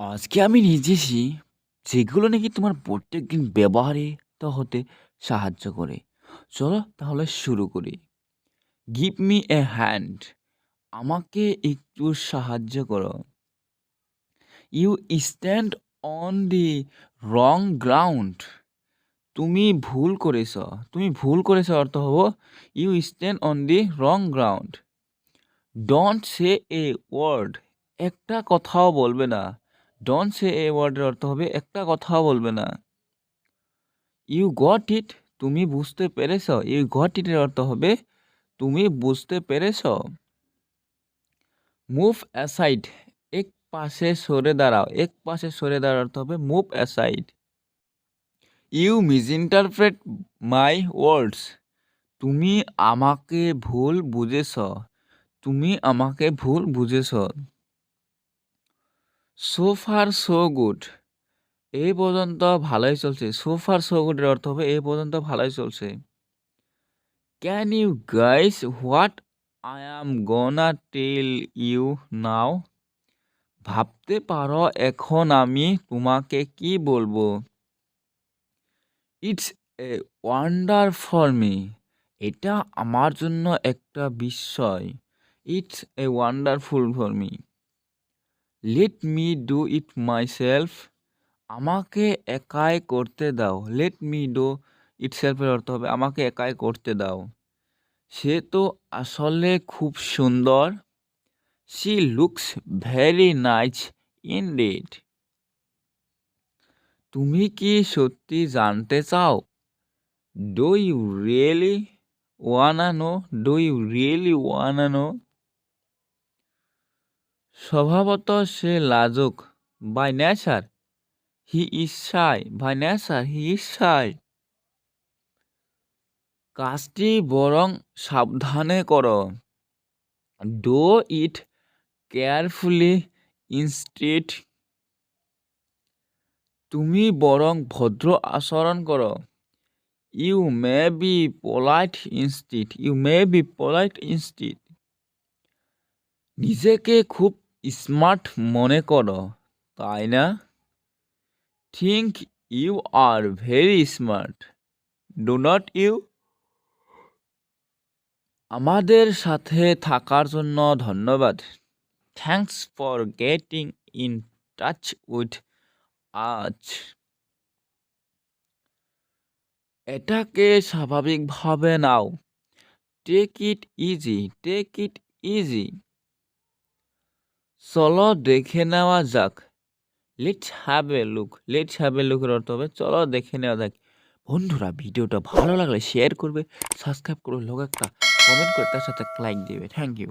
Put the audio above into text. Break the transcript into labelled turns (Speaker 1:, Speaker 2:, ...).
Speaker 1: আজকে আমি নিয়ে এসেছি যেগুলো নাকি তোমার প্রত্যেকদিন ব্যবহৃত হতে সাহায্য করে। চলো তাহলে শুরু করি। Give me a hand. আমাকে একটু সাহায্য করো। You stand on the wrong ground. তুমি ভুল করেছ। তুমি ভুল করেছ অর্থ হবো you stand on the wrong ground. Don't say a word. একটা কথাও বলবে না। ডোন্ট সে এ ওয়ার্ডের অর্থ হবে একটা কথাও বলবে না। You got it. তুমি বুঝতে পেরেছ। ইউ গট ইটের অর্থ হবে তুমি বুঝতে পেরেছ। Move aside. এক পাশে সরে দাঁড়াও। এক পাশে সরে দাঁড়ার অর্থ হবে মুভ অ্যাসাইড। ইউ মিসইন্টারপ্রেট মাই ওয়ার্ডস। তুমি আমাকে ভুল বুঝেছ। তুমি আমাকে ভুল বুঝেছ। So far so good. এই পর্যন্ত ভালোই চলছে। সো ফার সো গুডের অর্থ হবে এই পর্যন্ত ভালোই চলছে। Can you guys what I am gonna tell you now. ভাবতে পারো এখন আমি তোমাকে কি বলবো। It's a wonder for me. এটা আমার জন্য একটা বিস্ময়। It's a wonderful for me. Let me do it myself. আমাকে একাই করতে দাও। লেট মি ডু ইট সেলফের অর্থ হবে আমাকে একাই করতে দাও। সে তো আসলে খুব সুন্দর। She looks very nice indeed. তুমি কি সত্যি জানতে চাও। Do you really wanna know. Do you really wanna know. স্বভাবত সে লাজুক। By nature he is shy. By nature he is shy. কাজটি বরং সাবধানে করো। Do it carefully instead. তুমি বরং ভদ্র আচরণ করো। You may be polite instead. You may be polite instead. নিজেকে খুব স্মার্ট মনে করো তাই না। Think you are very smart. Do not you. আমাদের সাথে থাকার জন্য ধন্যবাদ। Thanks for getting in touch with us. এটাকে স্বাভাবিকভাবে নাও। Take it easy. Take it easy. চলো দেখে নেওয়া যাক। Let's have a look. Let's have a লুকের অর্থ হবে চলো দেখে নেওয়া যাক। বন্ধুরা ভিডিওটা ভালো লাগলে শেয়ার করবে, সাবস্ক্রাইব করবে, লোক একটা কমেন্ট করে তার সাথে লাইক দেবে। Thank you.